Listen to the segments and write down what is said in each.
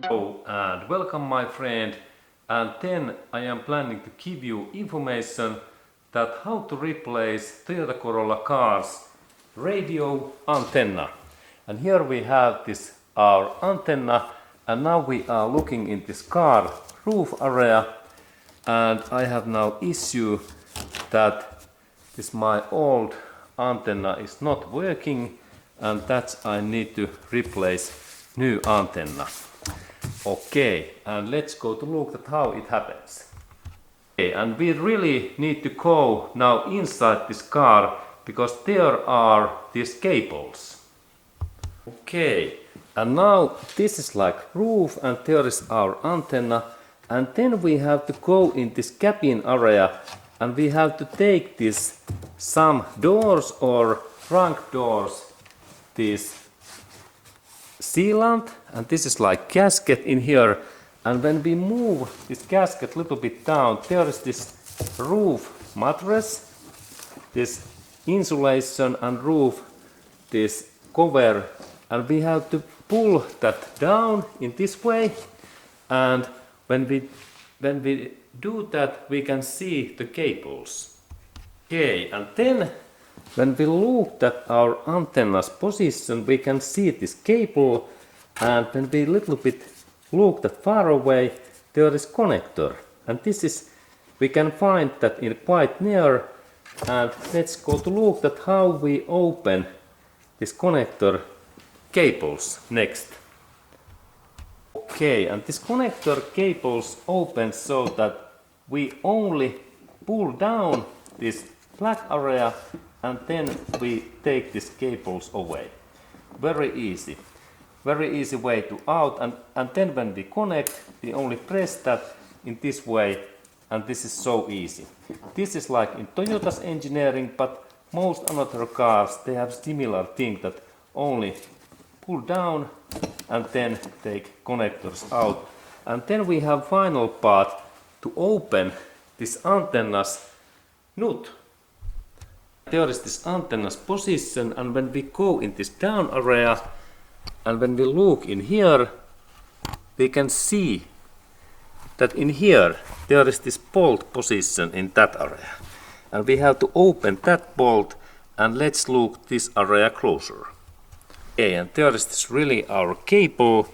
Hello and welcome my friend, and then I am planning to give you information that how to replace Toyota Corolla car's radio antenna. And here we have this our antenna, and now we are looking in this car roof area, and I have now issue that this my old antenna is not working, and that I need to replace new antenna. Okay, and let's go to look at how it happens. Okay, and we really need to go now inside this car because there are these cables. Okay, and now this is like roof and there is our antenna, and then we have to go in this cabin area and we have to take this some doors or trunk doors, this sealant, and this is like gasket in here, and when we move this gasket a little bit down, there is this roof mattress, this insulation and roof, this cover, and we have to pull that down in this way, and when we do that we can see the cables. Okay, and then when we look at our antenna's position, we can see this cable, and when we little bit look that far away, there is connector, and this is, we can find that in quite near, and let's go to look at how we open this connector cables next. Okay, and this connector cables open so that we only pull down this black area and then we take these cables away. Very easy way to out, and then when we connect we only press that in this way, and this is so easy. This is like in Toyota's engineering, but most other cars they have similar thing that only pull down and then take connectors out. And then we have final part to open this antenna's nut. There is this antenna's position, and when we go in this down area and when we look in here, we can see that in here there is this bolt position in that area, and we have to open that bolt, and let's look this area closer. Okay, and there is this really our cable,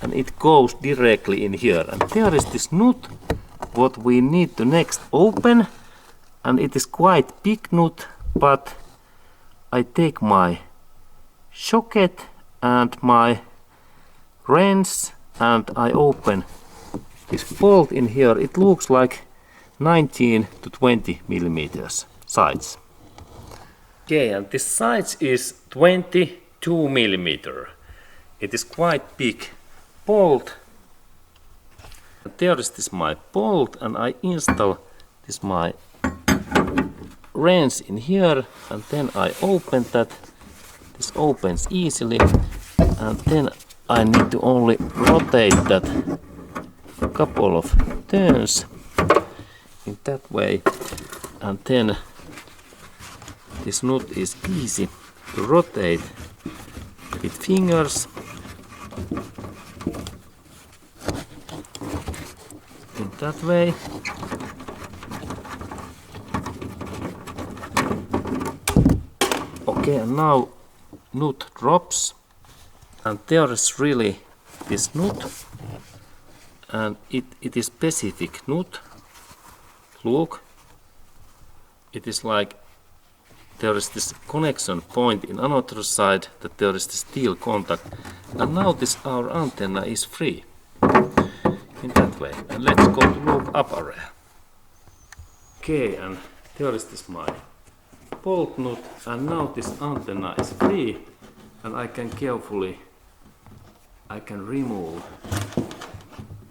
and it goes directly in here, and there is this nut what we need to next open, and it is quite big nut, but I take my socket and my wrench and I open this bolt in here. It looks like 19 to 20 millimeters size. Okay, and this size is 22 millimeter. It is quite big bolt. There is this my bolt, and I install this my wrench in here, and then I open that. This opens easily, and then I need to only rotate that a couple of turns in that way, and then this nut is easy to rotate with fingers in that way. Okay, and now nut drops, and there is really this nut, and it is specific nut. Look, it is like there is this connection point in another side, that there is the steel contact, and now this our antenna is free in that way. And let's go to look up area. Okay, and there is this my bolt nut, and now this antenna is free, and I can carefully remove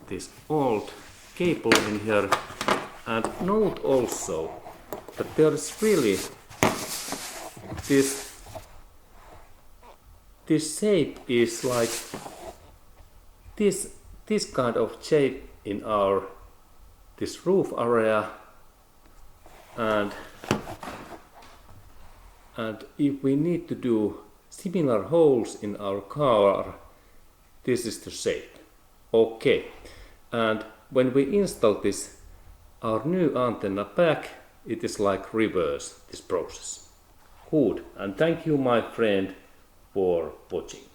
this old cable in here. And note also that there is really this shape is like this kind of shape in our this roof area, and And if we need to do similar holes in our car, this is the shape. Okay, and when we install this, our new antenna back, it is like reverse this process. Good, and thank you my friend for watching.